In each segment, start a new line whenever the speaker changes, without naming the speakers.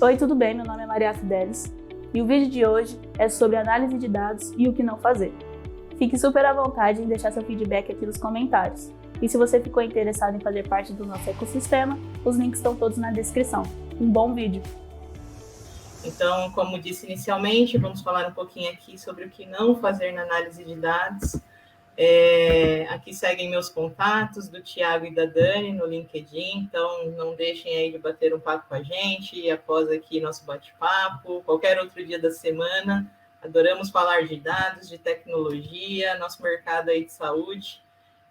Oi, tudo bem? Meu nome é Maria Fidelis e o vídeo de hoje é sobre análise de dados e o que não fazer. Fique super à vontade em deixar seu feedback aqui nos comentários. E se você ficou interessado em fazer parte do nosso ecossistema, os links estão todos na descrição. Um bom vídeo!
Então, como disse inicialmente, vamos falar um pouquinho aqui sobre o que não fazer na análise de dados. Aqui seguem meus contatos do Thiago e da Dani no LinkedIn, então não deixem aí de bater um papo com a gente após aqui nosso bate-papo, qualquer outro dia da semana. Adoramos falar de dados, de tecnologia, nosso mercado aí de saúde,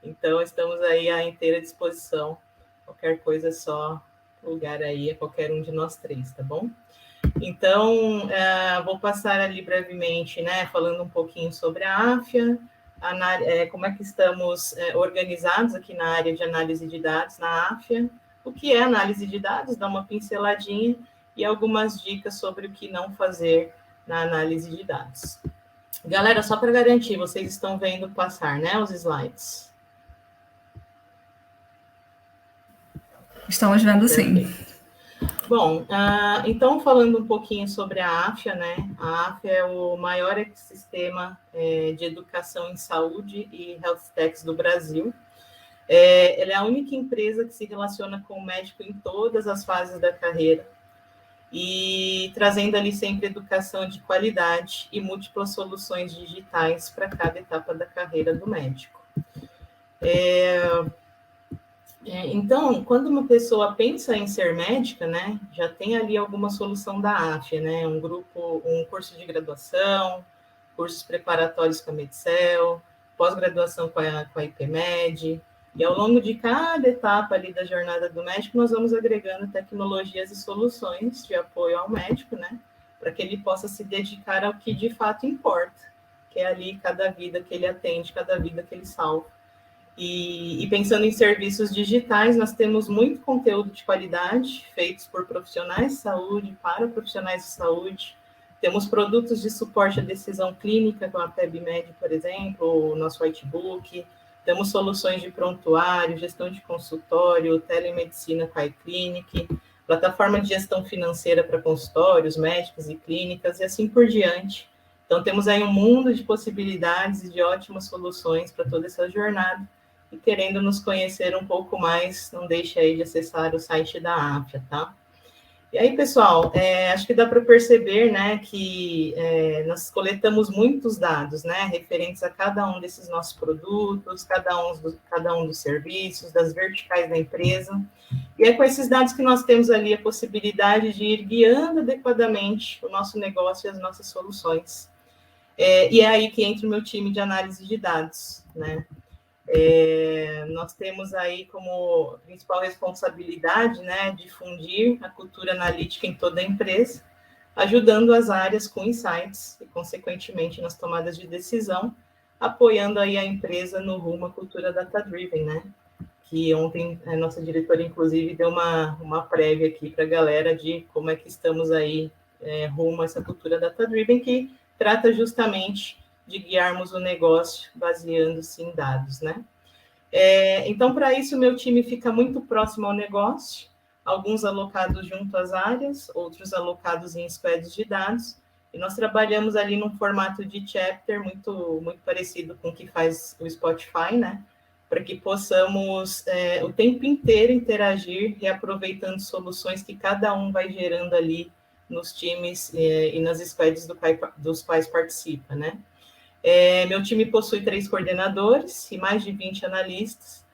então estamos aí à inteira disposição. Qualquer coisa é só lugar aí a qualquer um de nós três, tá bom? Então, vou passar ali brevemente, né, falando um pouquinho sobre a AFIA, como é que estamos organizados aqui na área de análise de dados na AFIA, o que é análise de dados, dar uma pinceladinha e algumas dicas sobre o que não fazer na análise de dados. Galera, só para garantir, vocês estão vendo passar, né, os slides?
Estamos vendo, sim.
Perfeito. Bom, então falando um pouquinho sobre a AFIA, né? A AFIA é o maior ecossistema de educação em saúde e health techs do Brasil. Ela é a única empresa que se relaciona com o médico em todas as fases da carreira e trazendo ali sempre educação de qualidade e múltiplas soluções digitais para cada etapa da carreira do médico. Então, quando uma pessoa pensa em ser médica, né, já tem ali alguma solução da AFIA, né, um curso de graduação, cursos preparatórios com a Medcel, pós-graduação com a IPMed, e ao longo de cada etapa ali da jornada do médico, nós vamos agregando tecnologias e soluções de apoio ao médico, né, para que ele possa se dedicar ao que de fato importa, que é ali cada vida que ele atende, cada vida que ele salva. E pensando em serviços digitais, nós temos muito conteúdo de qualidade, feitos por profissionais de saúde, para profissionais de saúde. Temos produtos de suporte à decisão clínica, com a PebMed, por exemplo, o nosso whitebook. Temos soluções de prontuário, gestão de consultório, telemedicina com a iClinic, plataforma de gestão financeira para consultórios, médicos e clínicas, e assim por diante. Então, temos aí um mundo de possibilidades e de ótimas soluções para toda essa jornada. E querendo nos conhecer um pouco mais, não deixe aí de acessar o site da AFIA, tá? E aí, pessoal, acho que dá para perceber, né, que nós coletamos muitos dados, né, referentes a cada um desses nossos produtos, cada um dos serviços, das verticais da empresa. E é com esses dados que nós temos ali a possibilidade de ir guiando adequadamente o nosso negócio e as nossas soluções. E é aí que entra o meu time de análise de dados, né? Nós temos aí como principal responsabilidade, né, difundir a cultura analítica em toda a empresa, ajudando as áreas com insights e, consequentemente, nas tomadas de decisão, apoiando aí a empresa no rumo à cultura data-driven, né, que ontem a nossa diretora, inclusive, deu uma prévia aqui para a galera de como é que estamos aí rumo a essa cultura data-driven, que trata justamente de guiarmos o negócio baseando-se em dados, né? Então, para isso, o meu time fica muito próximo ao negócio, alguns alocados junto às áreas, outros alocados em squads de dados, e nós trabalhamos ali num formato de chapter muito, muito parecido com o que faz o Spotify, né? Para que possamos o tempo inteiro interagir, reaproveitando soluções que cada um vai gerando ali nos times e nas squads dos quais participa, né? Meu time possui 3 coordenadores e mais de 20 analistas,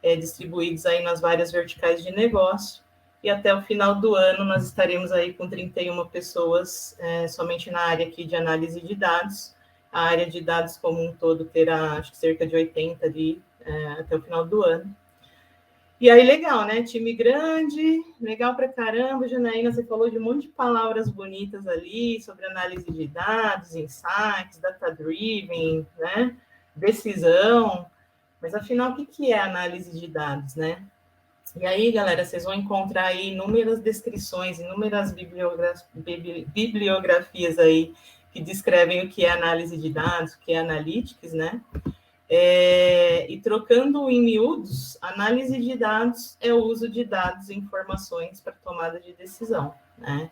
distribuídos aí nas várias verticais de negócio, e até o final do ano nós estaremos aí com 31 pessoas somente na área aqui de análise de dados. A área de dados como um todo terá, acho que cerca de 80 ali até o final do ano. E aí, legal, né? Time grande, legal pra caramba. Janaína, você falou de um monte de palavras bonitas ali sobre análise de dados, insights, data-driven, né? Decisão. Mas, afinal, o que é análise de dados, né? E aí, galera, vocês vão encontrar aí inúmeras descrições, inúmeras bibliografias aí que descrevem o que é análise de dados, o que é analytics, né? E trocando em miúdos, análise de dados é o uso de dados e informações para tomada de decisão, né?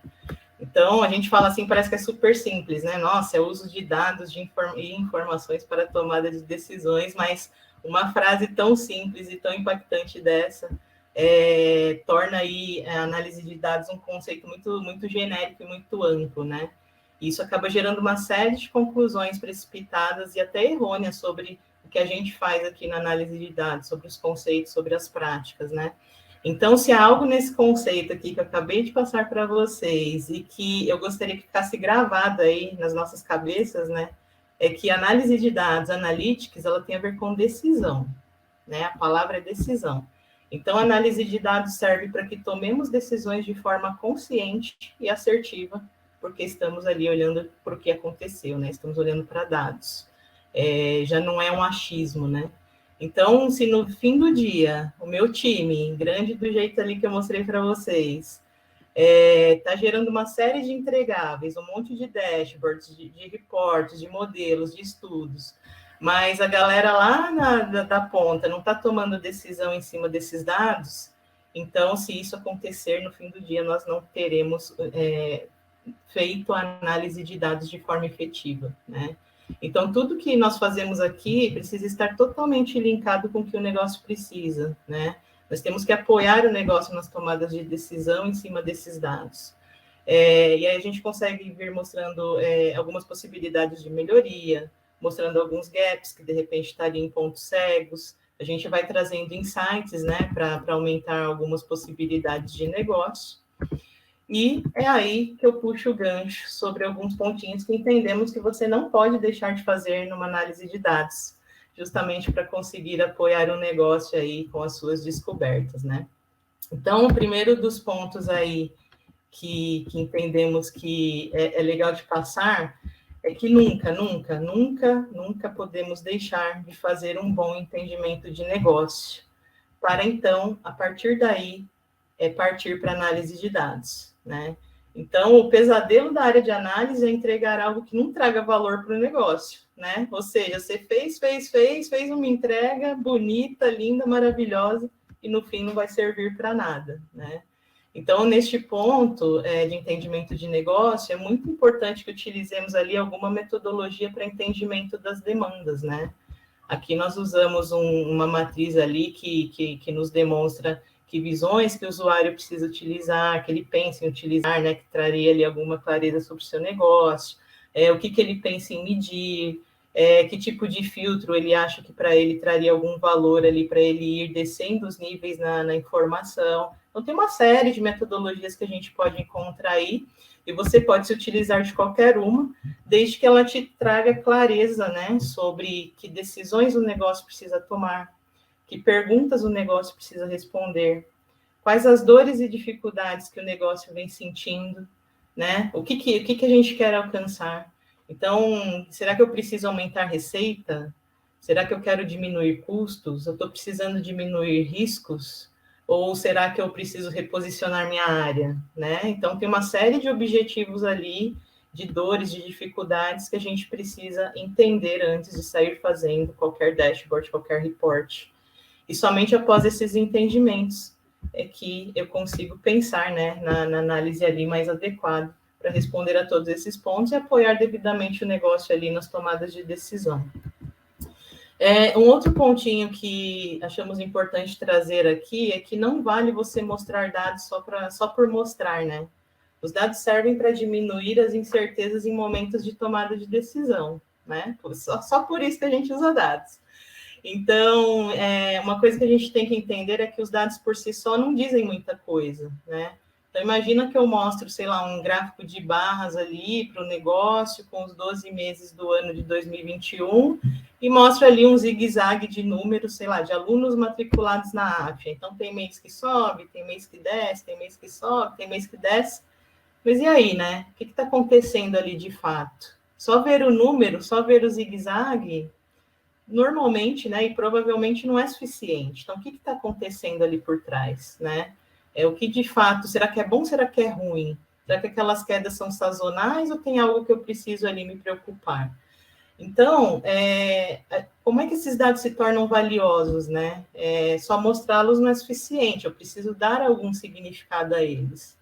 Então, a gente fala assim, parece que é super simples, né? Nossa, é o uso de dados e informações para tomada de decisões, mas uma frase tão simples e tão impactante dessa torna aí a análise de dados um conceito muito, muito genérico e muito amplo, né? Isso acaba gerando uma série de conclusões precipitadas e até errôneas sobre o que a gente faz aqui na análise de dados, sobre os conceitos, sobre as práticas, né? Então, se há algo nesse conceito aqui que eu acabei de passar para vocês e que eu gostaria que ficasse gravado aí nas nossas cabeças, né, é que análise de dados, analytics, ela tem a ver com decisão, né? A palavra é decisão. Então, a análise de dados serve para que tomemos decisões de forma consciente e assertiva, porque estamos ali olhando para o que aconteceu, né? Estamos olhando para dados. Já não é um achismo, né? Então, se no fim do dia, o meu time, grande do jeito ali que eu mostrei para vocês, está gerando uma série de entregáveis, um monte de dashboards, de reportes, de modelos, de estudos, mas a galera lá da ponta não está tomando decisão em cima desses dados, então, se isso acontecer no fim do dia, nós não teremos feito a análise de dados de forma efetiva, né? Então, tudo que nós fazemos aqui precisa estar totalmente linkado com o que o negócio precisa, né? Nós temos que apoiar o negócio nas tomadas de decisão em cima desses dados. E aí a gente consegue vir mostrando algumas possibilidades de melhoria, mostrando alguns gaps que, de repente, estariam em pontos cegos. A gente vai trazendo insights, né, para aumentar algumas possibilidades de negócio. E é aí que eu puxo o gancho sobre alguns pontinhos que entendemos que você não pode deixar de fazer numa análise de dados, justamente para conseguir apoiar o negócio aí com as suas descobertas, né? Então, o primeiro dos pontos aí que entendemos que é legal de passar é que nunca podemos deixar de fazer um bom entendimento de negócio, para então, a partir daí, partir para análise de dados, né? Então, o pesadelo da área de análise é entregar algo que não traga valor para o negócio, né? Ou seja, você fez uma entrega bonita, linda, maravilhosa, e no fim não vai servir para nada, né? Então, neste ponto de entendimento de negócio, é muito importante que utilizemos ali alguma metodologia para entendimento das demandas, né? Aqui nós usamos uma matriz ali que nos demonstra que visões que o usuário precisa utilizar, que ele pensa em utilizar, né, que traria ali alguma clareza sobre o seu negócio, o que ele pensa em medir, que tipo de filtro ele acha que para ele traria algum valor ali para ele ir descendo os níveis na informação. Então, tem uma série de metodologias que a gente pode encontrar aí, e você pode se utilizar de qualquer uma, desde que ela te traga clareza, né, sobre que decisões o negócio precisa tomar, que perguntas o negócio precisa responder, quais as dores e dificuldades que o negócio vem sentindo, né? O que a gente quer alcançar. Então, será que eu preciso aumentar a receita? Será que eu quero diminuir custos? Eu estou precisando diminuir riscos? Ou será que eu preciso reposicionar minha área, né? Então, tem uma série de objetivos ali, de dores, de dificuldades que a gente precisa entender antes de sair fazendo qualquer dashboard, qualquer report. E somente após esses entendimentos é que eu consigo pensar, né, na análise ali mais adequada para responder a todos esses pontos e apoiar devidamente o negócio ali nas tomadas de decisão. Um outro pontinho que achamos importante trazer aqui é que não vale você mostrar dados só por mostrar, né? Os dados servem para diminuir as incertezas em momentos de tomada de decisão, né? Só por isso que a gente usa dados. Então, uma coisa que a gente tem que entender é que os dados por si só não dizem muita coisa, né? Então, imagina que eu mostro, sei lá, um gráfico de barras ali para o negócio com os 12 meses do ano de 2021 e mostro ali um zigue-zague de números, sei lá, de alunos matriculados na AFIA. Então, tem mês que sobe, tem mês que desce, tem mês que sobe, tem mês que desce. Mas e aí, né? O que está acontecendo ali de fato? Só ver o número, só ver o zigue-zague, normalmente, né, e provavelmente não é suficiente. Então, o que está acontecendo ali por trás, né? O que de fato, será que é bom, será que é ruim? Será que aquelas quedas são sazonais ou tem algo que eu preciso ali me preocupar? Então, como é que esses dados se tornam valiosos, né? Só mostrá-los não é suficiente, eu preciso dar algum significado a eles.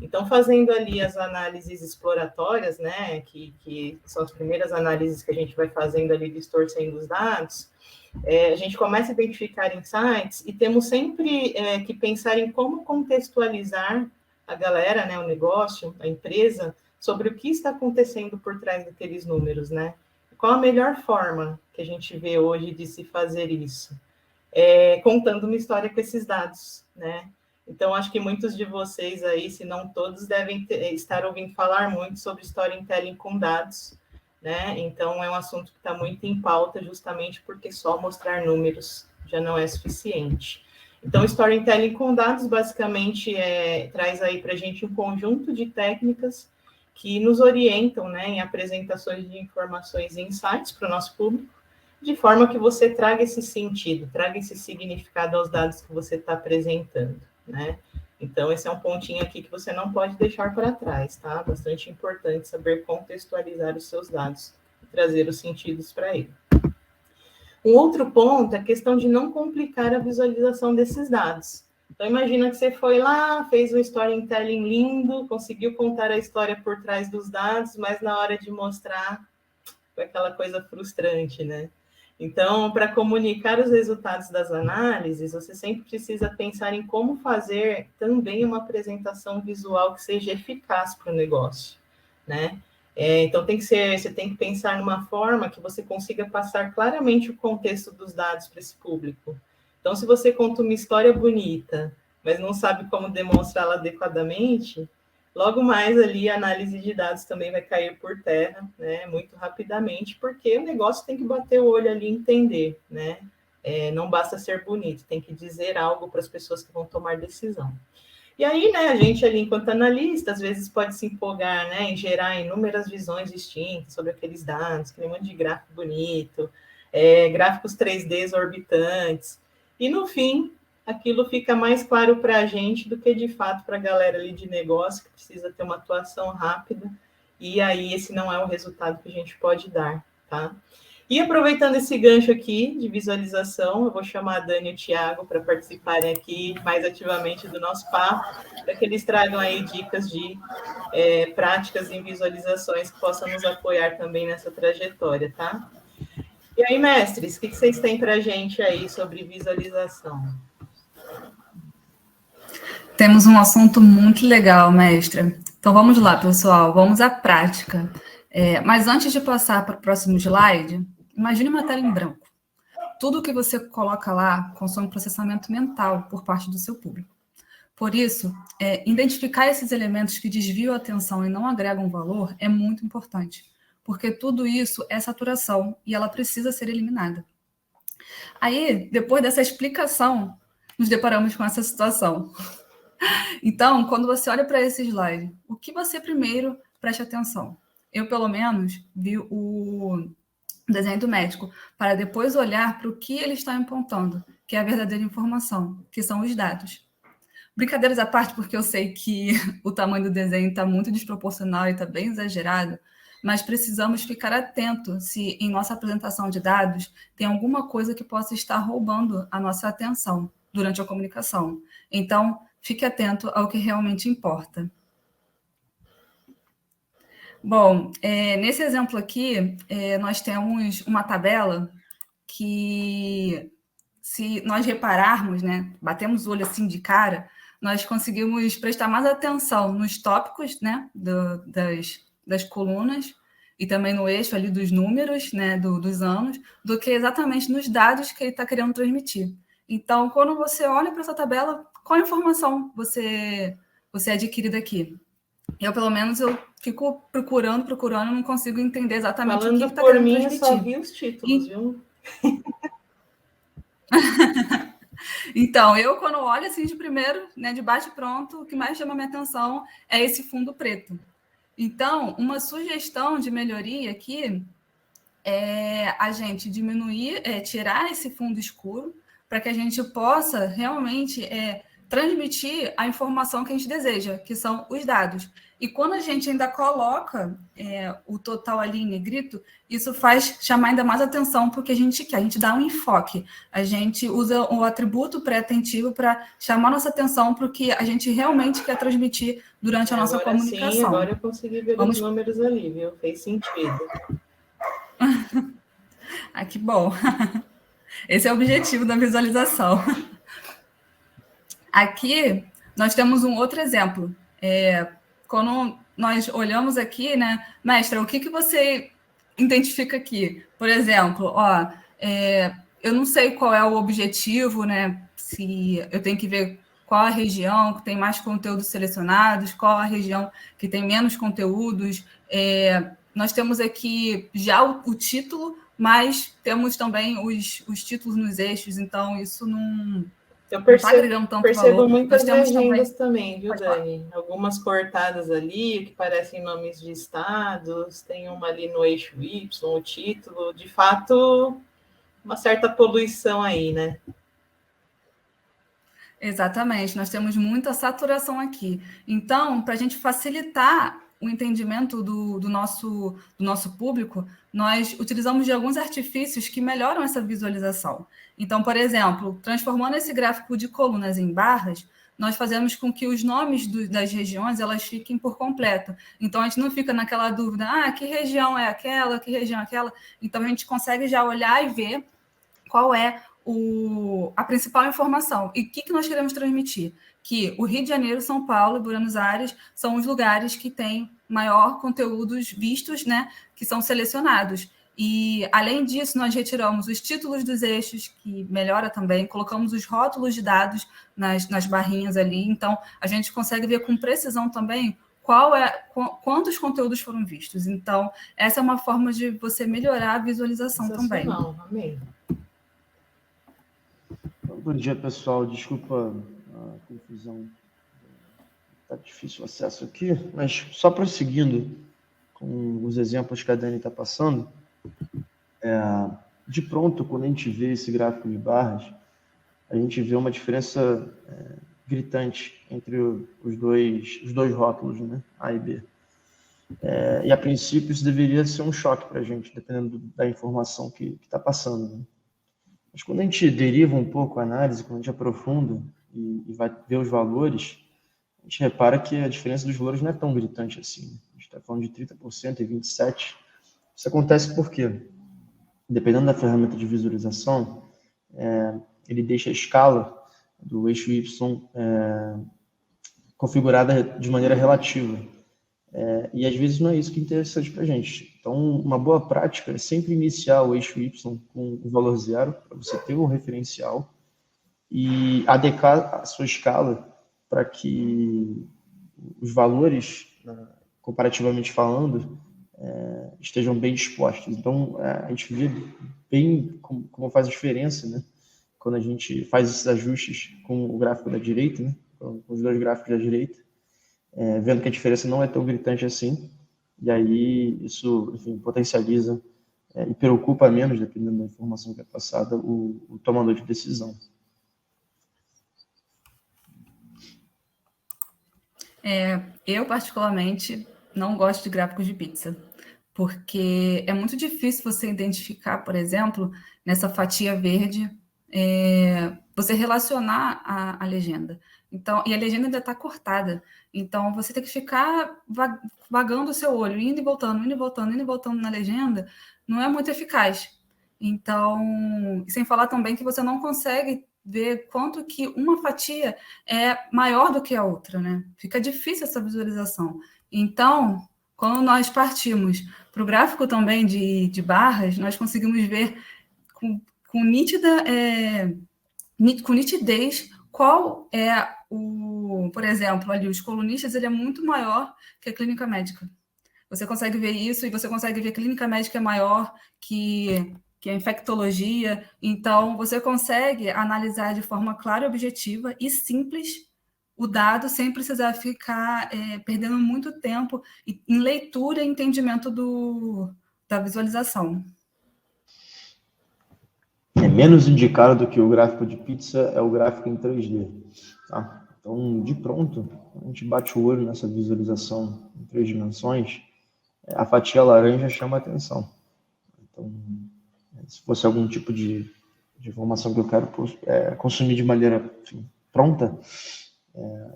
Então, fazendo ali as análises exploratórias, né, que são as primeiras análises que a gente vai fazendo ali, distorcendo os dados, a gente começa a identificar insights e temos sempre que pensar em como contextualizar a galera, né, o negócio, a empresa, sobre o que está acontecendo por trás daqueles números, né? Qual a melhor forma que a gente vê hoje de se fazer isso? Contando uma história com esses dados, né? Então, acho que muitos de vocês aí, se não todos, devem estar ouvindo falar muito sobre storytelling com dados, né? Então, é um assunto que está muito em pauta, justamente porque só mostrar números já não é suficiente. Então, storytelling com dados, basicamente, traz aí para a gente um conjunto de técnicas que nos orientam, né, em apresentações de informações e insights para o nosso público, de forma que você traga esse sentido, traga esse significado aos dados que você está apresentando, né? Então, esse é um pontinho aqui que você não pode deixar para trás, tá? Bastante importante saber contextualizar os seus dados e trazer os sentidos para ele. Um outro ponto é a questão de não complicar a visualização desses dados. Então, imagina que você foi lá, fez um storytelling lindo, conseguiu contar a história por trás dos dados, mas na hora de mostrar, foi aquela coisa frustrante, né? Então, para comunicar os resultados das análises, você sempre precisa pensar em como fazer também uma apresentação visual que seja eficaz para o negócio, né? Então, você tem que pensar numa forma que você consiga passar claramente o contexto dos dados para esse público. Então, se você conta uma história bonita, mas não sabe como demonstrá-la adequadamente, logo mais ali a análise de dados também vai cair por terra, né, muito rapidamente, porque o negócio tem que bater o olho ali e entender, né? Não basta ser bonito, tem que dizer algo para as pessoas que vão tomar decisão. E aí, né, a gente ali, enquanto analista, às vezes pode se empolgar, né, em gerar inúmeras visões distintas sobre aqueles dados, aquele monte de gráfico bonito, gráficos 3D orbitantes, e no fim, aquilo fica mais claro para a gente do que, de fato, para a galera ali de negócio, que precisa ter uma atuação rápida, e aí esse não é o resultado que a gente pode dar, tá? E aproveitando esse gancho aqui de visualização, eu vou chamar a Dani e o Thiago para participarem aqui mais ativamente do nosso papo, para que eles tragam aí dicas de práticas em visualizações que possam nos apoiar também nessa trajetória, tá? E aí, mestres, o que vocês têm para a gente aí sobre visualização?
Temos um assunto muito legal, mestra. Então, vamos lá, pessoal, vamos à prática. Mas antes de passar para o próximo slide, imagine uma tela em branco. Tudo que você coloca lá consome processamento mental por parte do seu público. Por isso, identificar esses elementos que desviam a atenção e não agregam valor é muito importante, porque tudo isso é saturação e ela precisa ser eliminada. Aí, depois dessa explicação, nos deparamos com essa situação. Então, quando você olha para esse slide, o que você primeiro preste atenção? Eu, pelo menos, vi o desenho do médico, para depois olhar para o que ele está apontando, que é a verdadeira informação, que são os dados. Brincadeiras à parte, porque eu sei que o tamanho do desenho está muito desproporcional e está bem exagerado, mas precisamos ficar atentos se em nossa apresentação de dados tem alguma coisa que possa estar roubando a nossa atenção durante a comunicação. Então, fique atento ao que realmente importa. Bom, nesse exemplo aqui, nós temos uma tabela que, se nós repararmos, né, batemos o olho assim de cara, nós conseguimos prestar mais atenção nos tópicos, né, das colunas e também no eixo ali dos números, né, dos anos, do que exatamente nos dados que ele está querendo transmitir. Então, quando você olha para essa tabela, qual informação você adquire daqui? Eu, pelo menos, eu fico procurando, não consigo entender exatamente o que está querendo transmitir.
Falando por mim, eu só vi os títulos, viu?
Então, eu, quando olho assim de primeiro, né, de bate-pronto, o que mais chama a minha atenção é esse fundo preto. Então, uma sugestão de melhoria aqui é a gente diminuir, tirar esse fundo escuro, para que a gente possa realmente transmitir a informação que a gente deseja, que são os dados. E quando a gente ainda coloca o total ali em negrito, isso faz chamar ainda mais atenção para o que a gente quer. A gente dá um enfoque. A gente usa o atributo pré-atentivo para chamar nossa atenção para o que a gente realmente quer transmitir durante a nossa comunicação.
Sim, agora eu consegui ver os números ali, viu? Fez sentido.
Ah, que bom. Esse é o objetivo da visualização. Aqui, nós temos um outro exemplo. Quando nós olhamos aqui, né, mestra, o que você identifica aqui? Por exemplo, eu não sei qual é o objetivo, né? Se eu tenho que ver qual a região que tem mais conteúdos selecionados, qual a região que tem menos conteúdos. Nós temos aqui já o título, mas temos também os títulos nos eixos, então isso não...
Eu percebo muitas legendas também, viu, Dani? Algumas cortadas ali, que parecem nomes de estados, tem uma ali no eixo Y, o título, de fato, uma certa poluição aí, né?
Exatamente, nós temos muita saturação aqui. Então, para a gente facilitar o entendimento do nosso público, nós utilizamos de alguns artifícios que melhoram essa visualização. Então, por exemplo, transformando esse gráfico de colunas em barras, nós fazemos com que os nomes das regiões elas fiquem por completo. Então, a gente não fica naquela dúvida, que região é aquela, que região é aquela. Então, a gente consegue já olhar e ver qual é a principal informação. E o que nós queremos transmitir? Que o Rio de Janeiro, São Paulo e Buenos Aires são os lugares que têm maior conteúdos vistos, né, que são selecionados. E, além disso, nós retiramos os títulos dos eixos, que melhora também, colocamos os rótulos de dados nas barrinhas ali. Então, a gente consegue ver com precisão também quantos conteúdos foram vistos. Então, essa é uma forma de você melhorar a visualização também.
Amém.
Bom dia, pessoal. Desculpa a confusão. Está difícil o acesso aqui, mas só prosseguindo com os exemplos que a Dani está passando, de pronto, quando a gente vê esse gráfico de barras, a gente vê uma diferença gritante entre os dois rótulos, né, A e B. E, a princípio, isso deveria ser um choque para a gente, dependendo da informação que está passando, né? Mas quando a gente deriva um pouco a análise, quando a gente aprofunda e vai ver os valores, a gente repara que a diferença dos valores não é tão gritante assim. A gente está falando de 30% e 27%. Isso acontece porque, dependendo da ferramenta de visualização, ele deixa a escala do eixo Y configurada de maneira relativa. E às vezes não é isso que é interessante para a gente. Então, uma boa prática é sempre iniciar o eixo Y com o valor 0, para você ter um referencial, e adequar a sua escala para que os valores, comparativamente falando, estejam bem dispostos. Então, a gente vê bem como faz a diferença, né, quando a gente faz esses ajustes com o gráfico da direita, né, com os dois gráficos da direita, vendo que a diferença não é tão gritante assim, e aí isso, enfim, potencializa e preocupa menos, dependendo da informação que é passada, o tomador de decisão.
Eu, particularmente, não gosto de gráficos de pizza, porque é muito difícil você identificar, por exemplo, nessa fatia verde, você relacionar a legenda. Então, e a legenda ainda está cortada. Então, você tem que ficar vagando o seu olho, indo e voltando, indo e voltando, indo e voltando na legenda, não é muito eficaz. Então, sem falar também que você não consegue ver quanto que uma fatia é maior do que a outra, né? Fica difícil essa visualização. Então, quando nós partimos para o gráfico também de barras, nós conseguimos ver com nitidez qual é por exemplo, ali os colunistas, ele é muito maior que a clínica médica. Você consegue ver isso, e você consegue ver que a clínica médica é maior que a infectologia. Então, você consegue analisar de forma clara, objetiva e simples o dado, sem precisar ficar perdendo muito tempo em leitura e entendimento da visualização.
menos indicado do que o gráfico de pizza é o gráfico em 3D. Tá? Então, de pronto, a gente bate o olho nessa visualização em 3 dimensões, a fatia laranja chama a atenção. Então, se fosse algum tipo de informação que eu quero consumir de maneira pronta,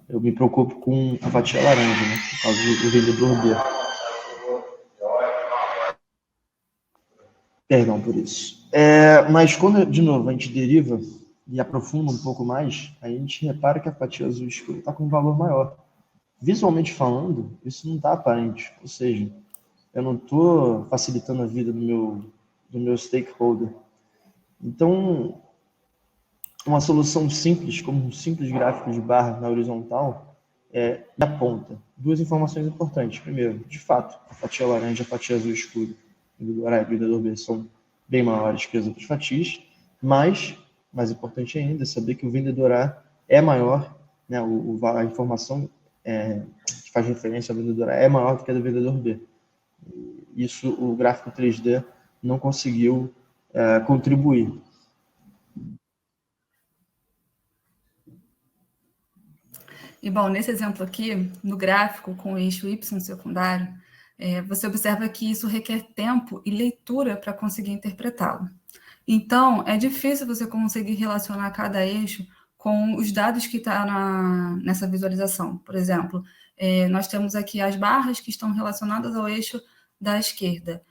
eu me preocupo com a fatia laranja, né? Por causa do vendedor B. Perdão por isso. Mas quando, de novo, a gente deriva e aprofunda um pouco mais, a gente repara que a fatia azul escura está com um valor maior. Visualmente falando, isso não está aparente. Ou seja, eu não estou facilitando a vida do meu stakeholder. Então, uma solução simples, como um simples gráfico de barra na horizontal, aponta 2 informações importantes. Primeiro, de fato, a fatia laranja e a fatia azul escura, vendedor A e vendedor B, são bem maiores que as outras fatias, mas, mais importante ainda, é saber que o vendedor A é maior, né, a informação que faz referência ao vendedor A é maior do que a do vendedor B. Isso o gráfico 3D não conseguiu contribuir.
E, bom, nesse exemplo aqui, no gráfico com o eixo Y secundário, você observa que isso requer tempo e leitura para conseguir interpretá-lo. Então, é difícil você conseguir relacionar cada eixo com os dados que estão nessa visualização. Por exemplo, nós temos aqui as barras que estão relacionadas ao eixo da esquerda,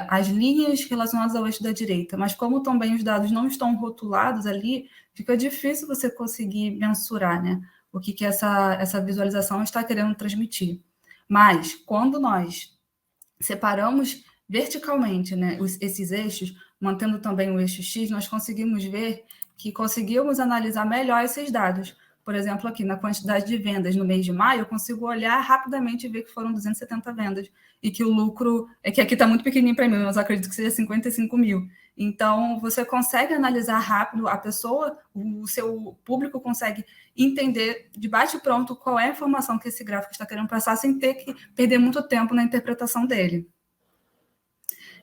as linhas relacionadas ao eixo da direita, mas como também os dados não estão rotulados ali, fica difícil você conseguir mensurar, né, o que essa visualização está querendo transmitir. Mas, quando nós separamos verticalmente, né, esses eixos, mantendo também o eixo X, nós conseguimos ver que conseguimos analisar melhor esses dados. Por exemplo, aqui na quantidade de vendas no mês de maio, eu consigo olhar rapidamente e ver que foram 270 vendas e que o lucro, que aqui está muito pequenininho para mim, mas eu acredito que seja 55 mil. Então, você consegue analisar rápido a pessoa, o seu público consegue entender de bate-pronto qual é a informação que esse gráfico está querendo passar sem ter que perder muito tempo na interpretação dele.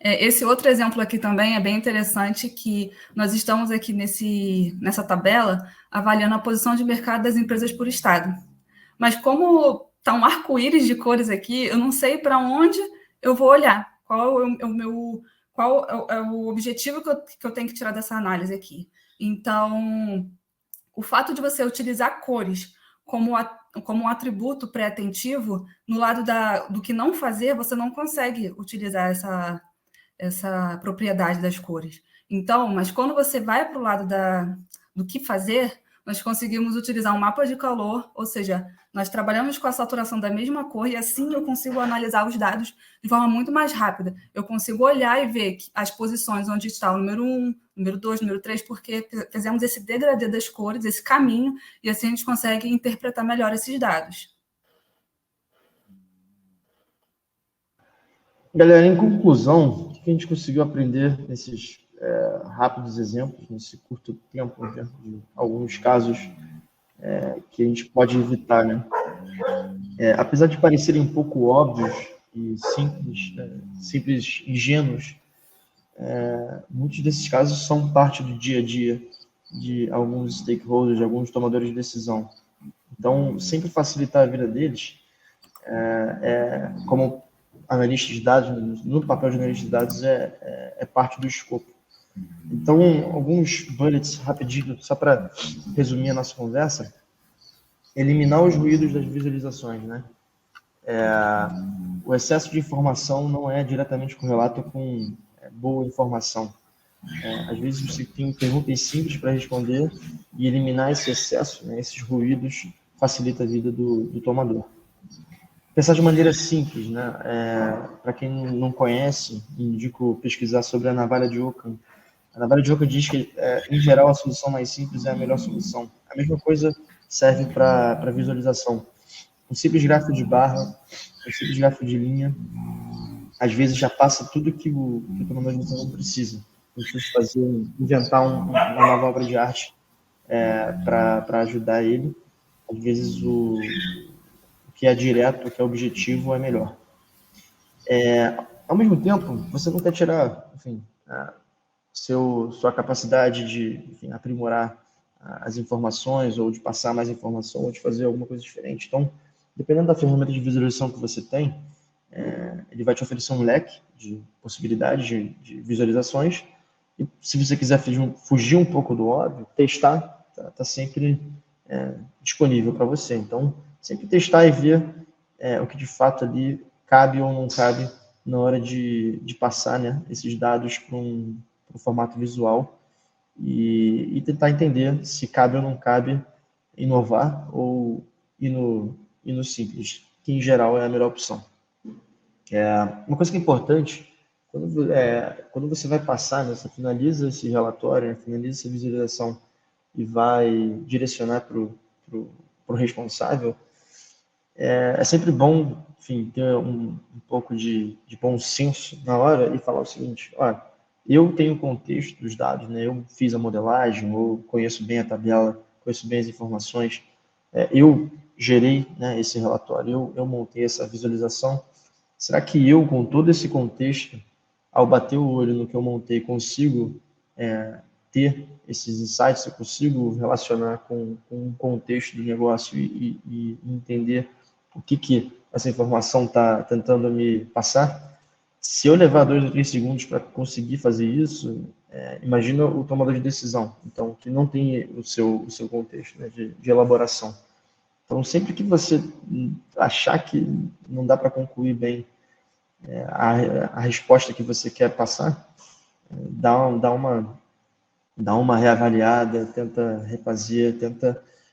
Esse outro exemplo aqui também é bem interessante, que nós estamos aqui nessa tabela avaliando a posição de mercado das empresas por estado. Mas como está um arco-íris de cores aqui, eu não sei para onde eu vou olhar, qual é o objetivo que eu tenho que tirar dessa análise aqui. Então, o fato de você utilizar cores como um atributo pré-atentivo, no lado do que não fazer, você não consegue utilizar essa propriedade das cores. Então, mas quando você vai para o lado do que fazer, nós conseguimos utilizar um mapa de calor, ou seja, nós trabalhamos com a saturação da mesma cor e assim eu consigo analisar os dados de forma muito mais rápida. Eu consigo olhar e ver as posições onde está o número 1, número 2, número 3, porque fizemos esse degradê das cores, esse caminho, e assim a gente consegue interpretar melhor esses dados.
Galera, em conclusão, o que a gente conseguiu aprender nesses rápidos exemplos, nesse curto tempo, de alguns casos que a gente pode evitar, né? Apesar de parecerem um pouco óbvios e simples, ingênuos, muitos desses casos são parte do dia a dia de alguns stakeholders, de alguns tomadores de decisão. Então, sempre facilitar a vida deles, como analista de dados, no papel de analista de dados, é parte do escopo. Então, alguns bullets rapidinho, só para resumir a nossa conversa: eliminar os ruídos das visualizações, né? O excesso de informação não é diretamente correlato com boa informação. Às vezes você tem perguntas simples para responder e eliminar esse excesso, né, esses ruídos, facilita a vida do tomador. Pensar de maneira simples, né? Para quem não conhece, indico pesquisar sobre a navalha de Ockham. A navalha de Ockham diz que, em geral, a solução mais simples é a melhor solução. A mesma coisa serve para visualização. Um simples gráfico de barra, um simples gráfico de linha, às vezes já passa tudo que o tomador de decisão precisa. Não precisa inventar uma nova obra de arte para ajudar ele. Às vezes o que é direto, o que é objetivo, é melhor. Ao mesmo tempo, você não quer tirar, enfim, sua capacidade de, enfim, aprimorar as informações, ou de passar mais informação, ou de fazer alguma coisa diferente. Então, dependendo da ferramenta de visualização que você tem, ele vai te oferecer um leque de possibilidades de visualizações. E se você quiser fugir um pouco do óbvio, testar está sempre disponível para você. Então, sempre testar e ver o que de fato ali cabe ou não cabe na hora de passar, né, esses dados para um formato visual e tentar entender se cabe ou não cabe inovar ou ir no simples, que em geral é a melhor opção. Uma coisa que é importante, quando você vai passar, né, você finaliza esse relatório, né, finaliza essa visualização e vai direcionar para o responsável, é sempre bom, enfim, ter um pouco de bom senso na hora e falar o seguinte: olha, eu tenho o contexto dos dados, né? Eu fiz a modelagem, ou conheço bem a tabela, conheço bem as informações, eu gerei, né, esse relatório, eu montei essa visualização. Será que eu, com todo esse contexto, ao bater o olho no que eu montei, consigo ter esses insights, eu consigo relacionar com o contexto do negócio e entender o que essa informação está tentando me passar? Se eu levar 2 ou 3 segundos para conseguir fazer isso, imagina o tomador de decisão, então, que não tem o seu contexto, né, de elaboração. Então, sempre que você achar que não dá para concluir bem a resposta que você quer passar, dá uma reavaliada, tenta refazer,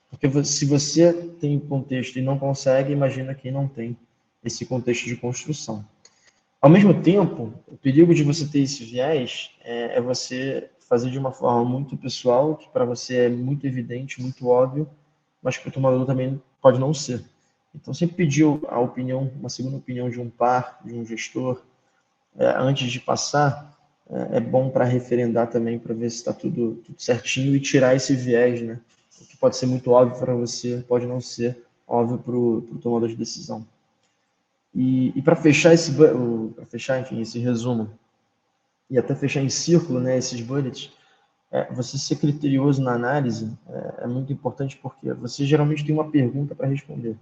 porque se você tem contexto e não consegue, imagina quem não tem esse contexto de construção. Ao mesmo tempo, o perigo de você ter esse viés é você fazer de uma forma muito pessoal, que para você é muito evidente, muito óbvio, mas para o tomador também pode não ser. Então, sempre pedir a opinião, uma segunda opinião de um par, de um gestor, antes de passar, é bom para referendar também, para ver se está tudo certinho e tirar esse viés, né? O que pode ser muito óbvio para você, pode não ser óbvio para o tomador de decisão. E para fechar enfim, esse resumo, e até fechar em círculo, né, esses bullets, você ser criterioso na análise é muito importante, porque você geralmente tem uma pergunta para responder.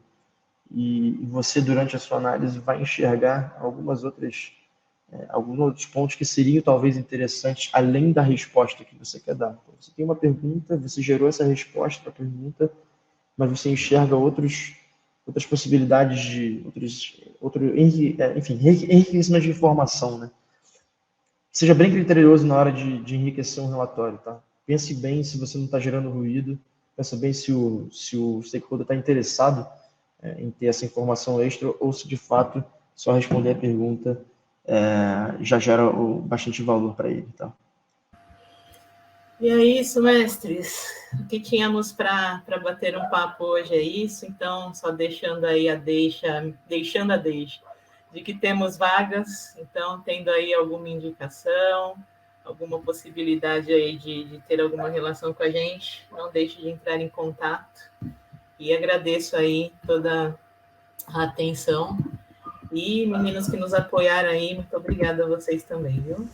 E você, durante a sua análise, vai enxergar alguns outros pontos que seriam talvez interessantes, além da resposta que você quer dar. Então, você tem uma pergunta, você gerou essa resposta para a pergunta, mas você enxerga outras possibilidades de enriquecimento de informação, né? Seja bem criterioso na hora de enriquecer um relatório, tá? Pense bem se você não está gerando ruído, pense bem se o stakeholder está interessado em ter essa informação extra, ou se de fato só responder a pergunta já gera bastante valor para ele, tá?
E é isso, mestres. O que tínhamos para bater um papo hoje é isso. Então, só deixando aí deixando a deixa de que temos vagas. Então, tendo aí alguma indicação, alguma possibilidade aí de ter alguma relação com a gente, não deixe de entrar em contato. E agradeço aí toda a atenção. E meninos que nos apoiaram aí, muito obrigada a vocês também, viu?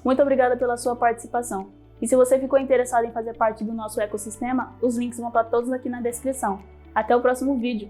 Muito obrigada pela sua participação. E se você ficou interessado em fazer parte do nosso ecossistema, os links vão estar todos aqui na descrição. Até o próximo vídeo!